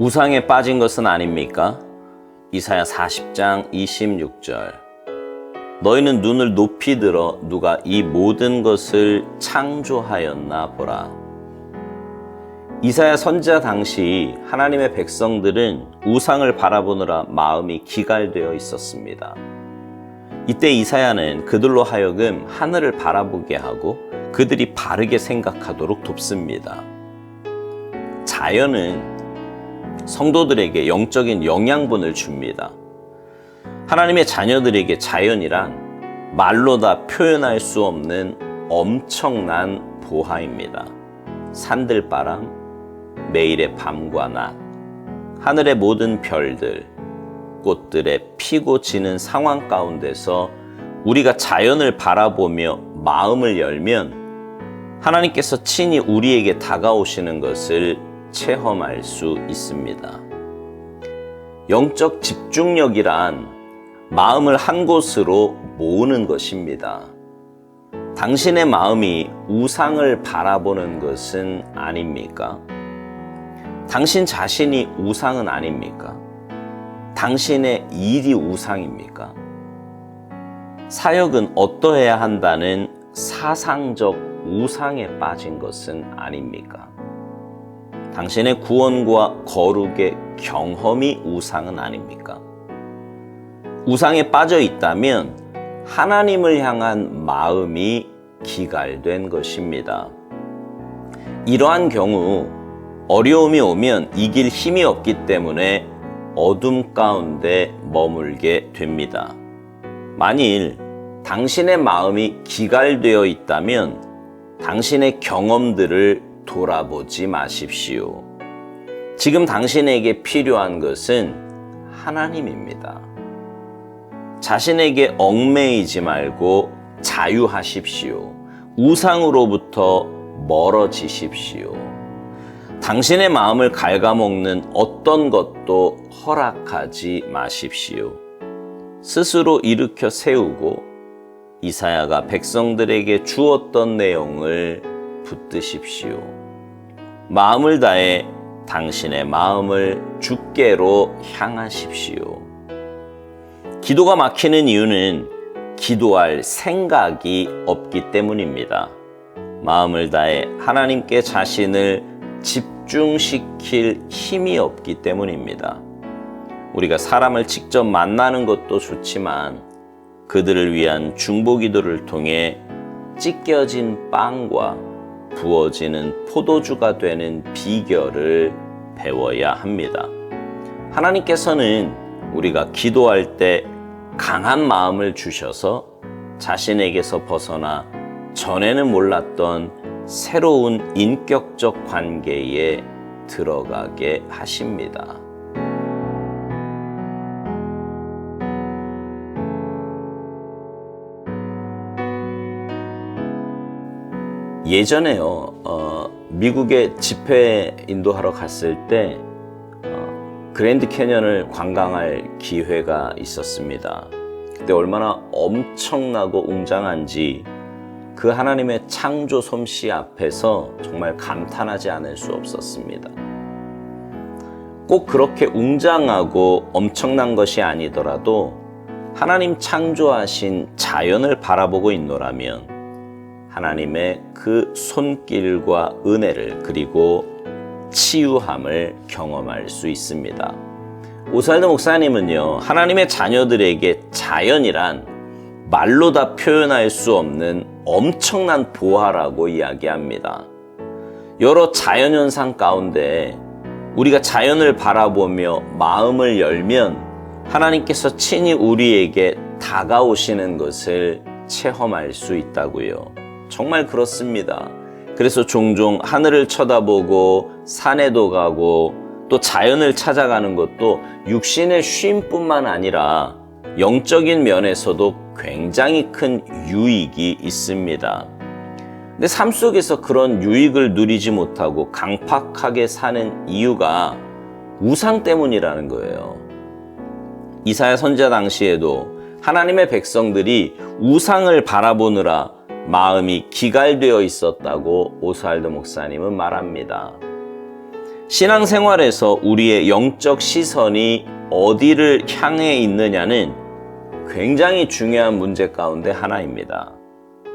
우상에 빠진 것은 아닙니까? 이사야 40장 26절. 너희는 눈을 높이 들어 누가 이 모든 것을 창조하였나 보라. 이사야 선지자 당시 하나님의 백성들은 우상을 바라보느라 마음이 기갈되어 있었습니다. 이때 이사야는 그들로 하여금 하늘을 바라보게 하고 그들이 바르게 생각하도록 돕습니다. 자연은 성도들에게 영적인 영양분을 줍니다. 하나님의 자녀들에게 자연이란 말로 다 표현할 수 없는 엄청난 보화입니다. 산들바람, 매일의 밤과 낮, 하늘의 모든 별들, 꽃들의 피고 지는 상황 가운데서 우리가 자연을 바라보며 마음을 열면 하나님께서 친히 우리에게 다가오시는 것을 체험할 수 있습니다. 영적 집중력이란 마음을 한 곳으로 모으는 것입니다. 당신의 마음이 우상을 바라보는 것은 아닙니까? 당신 자신이 우상은 아닙니까? 당신의 일이 우상입니까? 사역은 어떠해야 한다는 사상적 우상에 빠진 것은 아닙니까? 당신의 구원과 거룩의 경험이 우상은 아닙니까? 우상에 빠져 있다면 하나님을 향한 마음이 기갈된 것입니다. 이러한 경우 어려움이 오면 이길 힘이 없기 때문에 어둠 가운데 머물게 됩니다. 만일 당신의 마음이 기갈되어 있다면 당신의 경험들을 돌아보지 마십시오. 지금 당신에게 필요한 것은 하나님입니다. 자신에게 얽매이지 말고 자유하십시오. 우상으로부터 멀어지십시오. 당신의 마음을 갉아먹는 어떤 것도 허락하지 마십시오. 스스로 일으켜 세우고 이사야가 백성들에게 주었던 내용을 붙드십시오. 마음을 다해 당신의 마음을 주께로 향하십시오. 기도가 막히는 이유는 기도할 생각이 없기 때문입니다. 마음을 다해 하나님께 자신을 집중시킬 힘이 없기 때문입니다. 우리가 사람을 직접 만나는 것도 좋지만 그들을 위한 중보기도를 통해 찢겨진 빵과 부어지는 포도주가 되는 비결을 배워야 합니다. 하나님께서는 우리가 기도할 때 강한 마음을 주셔서 자신에게서 벗어나 전에는 몰랐던 새로운 인격적 관계에 들어가게 하십니다. 예전에요, 미국에 집회 인도하러 갔을 때 그랜드 캐년을 관광할 기회가 있었습니다. 그때 얼마나 엄청나고 웅장한지 그 하나님의 창조 솜씨 앞에서 정말 감탄하지 않을 수 없었습니다. 꼭 그렇게 웅장하고 엄청난 것이 아니더라도 하나님 창조하신 자연을 바라보고 있노라면 하나님의 그 손길과 은혜를 그리고 치유함을 경험할 수 있습니다. 오스왈드 목사님은요, 하나님의 자녀들에게 자연이란 말로 다 표현할 수 없는 엄청난 보화라고 이야기합니다. 여러 자연현상 가운데 우리가 자연을 바라보며 마음을 열면 하나님께서 친히 우리에게 다가오시는 것을 체험할 수 있다고요. 정말 그렇습니다. 그래서 종종 하늘을 쳐다보고 산에도 가고 또 자연을 찾아가는 것도 육신의 쉼뿐만 아니라 영적인 면에서도 굉장히 큰 유익이 있습니다. 근데 삶 속에서 그런 유익을 누리지 못하고 강팍하게 사는 이유가 우상 때문이라는 거예요. 이사야 선지자 당시에도 하나님의 백성들이 우상을 바라보느라 마음이 기갈되어 있었다고 오스왈드 목사님은 말합니다. 신앙생활에서 우리의 영적 시선이 어디를 향해 있느냐는 굉장히 중요한 문제 가운데 하나입니다.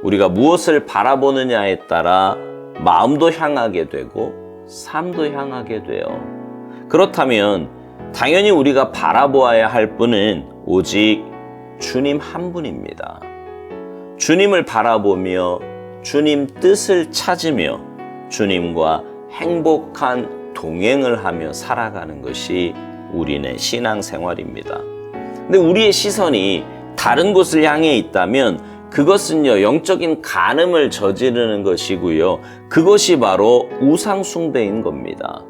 우리가 무엇을 바라보느냐에 따라 마음도 향하게 되고 삶도 향하게 돼요. 그렇다면 당연히 우리가 바라보아야 할 분은 오직 주님 한 분입니다. 주님을 바라보며 주님 뜻을 찾으며 주님과 행복한 동행을 하며 살아가는 것이 우리는 신앙생활입니다. 근데 우리의 시선이 다른 곳을 향해 있다면 그것은요, 영적인 간음을 저지르는 것이고요. 그것이 바로 우상 숭배인 겁니다.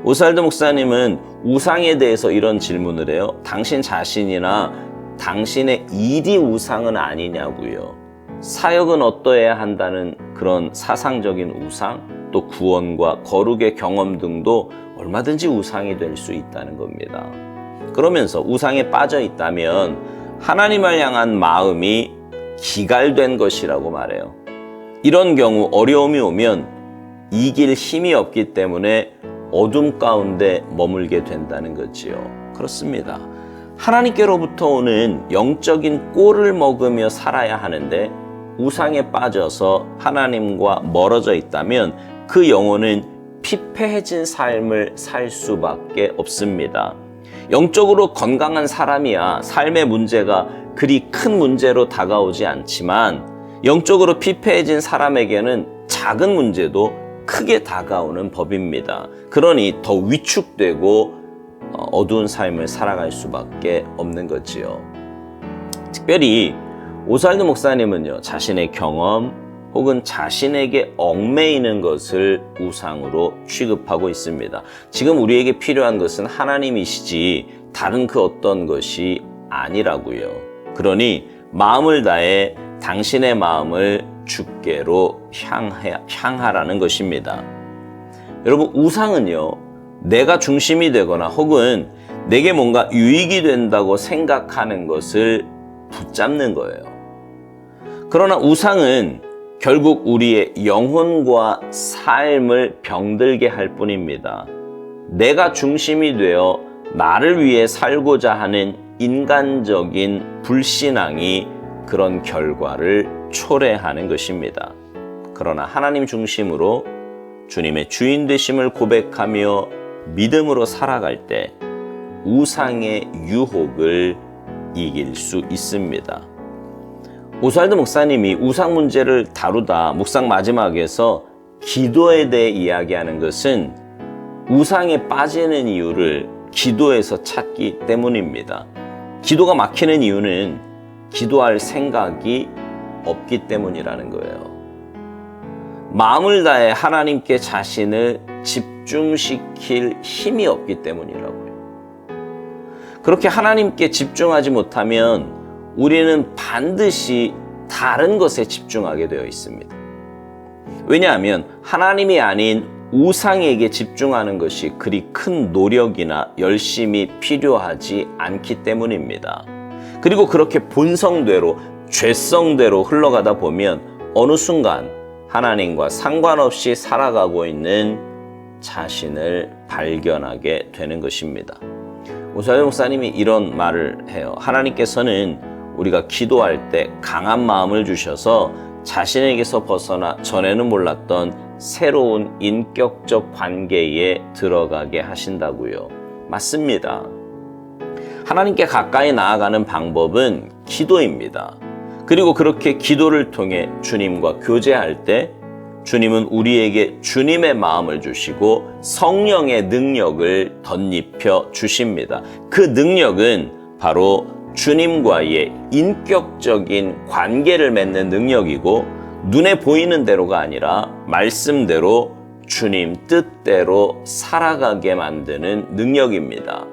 오살드 목사님은 우상에 대해서 이런 질문을 해요. 당신 자신이나 당신의 일이 우상은 아니냐고요. 사역은 어떠해야 한다는 그런 사상적인 우상, 또 구원과 거룩의 경험 등도 얼마든지 우상이 될 수 있다는 겁니다. 그러면서 우상에 빠져 있다면 하나님을 향한 마음이 기갈된 것이라고 말해요. 이런 경우 어려움이 오면 이길 힘이 없기 때문에 어둠 가운데 머물게 된다는 거지요. 그렇습니다. 하나님께로부터 오는 영적인 꼴을 먹으며 살아야 하는데 우상에 빠져서 하나님과 멀어져 있다면 그 영혼은 피폐해진 삶을 살 수밖에 없습니다. 영적으로 건강한 사람이야 삶의 문제가 그리 큰 문제로 다가오지 않지만 영적으로 피폐해진 사람에게는 작은 문제도 크게 다가오는 법입니다. 그러니 더 위축되고 어두운 삶을 살아갈 수밖에 없는 거지요. 특별히 오살드 목사님은요, 자신의 경험 혹은 자신에게 얽매이는 것을 우상으로 취급하고 있습니다. 지금 우리에게 필요한 것은 하나님이시지 다른 그 어떤 것이 아니라고요. 그러니 마음을 다해 당신의 마음을 주께로 향하라는 것입니다. 여러분, 우상은요, 내가 중심이 되거나 혹은 내게 뭔가 유익이 된다고 생각하는 것을 붙잡는 거예요. 그러나 우상은 결국 우리의 영혼과 삶을 병들게 할 뿐입니다. 내가 중심이 되어 나를 위해 살고자 하는 인간적인 불신앙이 그런 결과를 초래하는 것입니다. 그러나 하나님 중심으로 주님의 주인 되심을 고백하며 믿음으로 살아갈 때 우상의 유혹을 이길 수 있습니다. 오살드 목사님이 우상 문제를 다루다 묵상 마지막에서 기도에 대해 이야기하는 것은 우상에 빠지는 이유를 기도에서 찾기 때문입니다. 기도가 막히는 이유는 기도할 생각이 없기 때문이라는 거예요. 마음을 다해 하나님께 자신을 집중시킬 힘이 없기 때문이라고요. 그렇게 하나님께 집중하지 못하면 우리는 반드시 다른 것에 집중하게 되어 있습니다. 왜냐하면 하나님이 아닌 우상에게 집중하는 것이 그리 큰 노력이나 열심이 필요하지 않기 때문입니다. 그리고 그렇게 본성대로, 죄성대로 흘러가다 보면 어느 순간 하나님과 상관없이 살아가고 있는 자신을 발견하게 되는 것입니다. 오살드 목사님이 이런 말을 해요. 하나님께서는 우리가 기도할 때 강한 마음을 주셔서 자신에게서 벗어나 전에는 몰랐던 새로운 인격적 관계에 들어가게 하신다고요. 맞습니다. 하나님께 가까이 나아가는 방법은 기도입니다. 그리고 그렇게 기도를 통해 주님과 교제할 때 주님은 우리에게 주님의 마음을 주시고 성령의 능력을 덧입혀 주십니다. 그 능력은 바로 주님과의 인격적인 관계를 맺는 능력이고 눈에 보이는 대로가 아니라 말씀대로 주님 뜻대로 살아가게 만드는 능력입니다.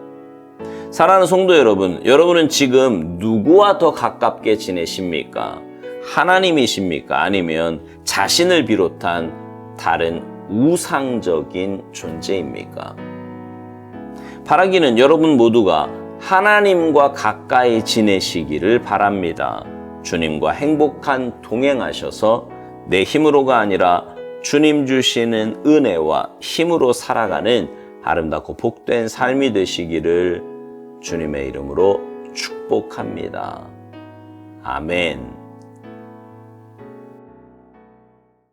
사랑하는 성도 여러분, 여러분은 지금 누구와 더 가깝게 지내십니까? 하나님이십니까? 아니면 자신을 비롯한 다른 우상적인 존재입니까? 바라기는 여러분 모두가 하나님과 가까이 지내시기를 바랍니다. 주님과 행복한 동행하셔서 내 힘으로가 아니라 주님 주시는 은혜와 힘으로 살아가는 아름답고 복된 삶이 되시기를 주님의 이름으로 축복합니다. 아멘.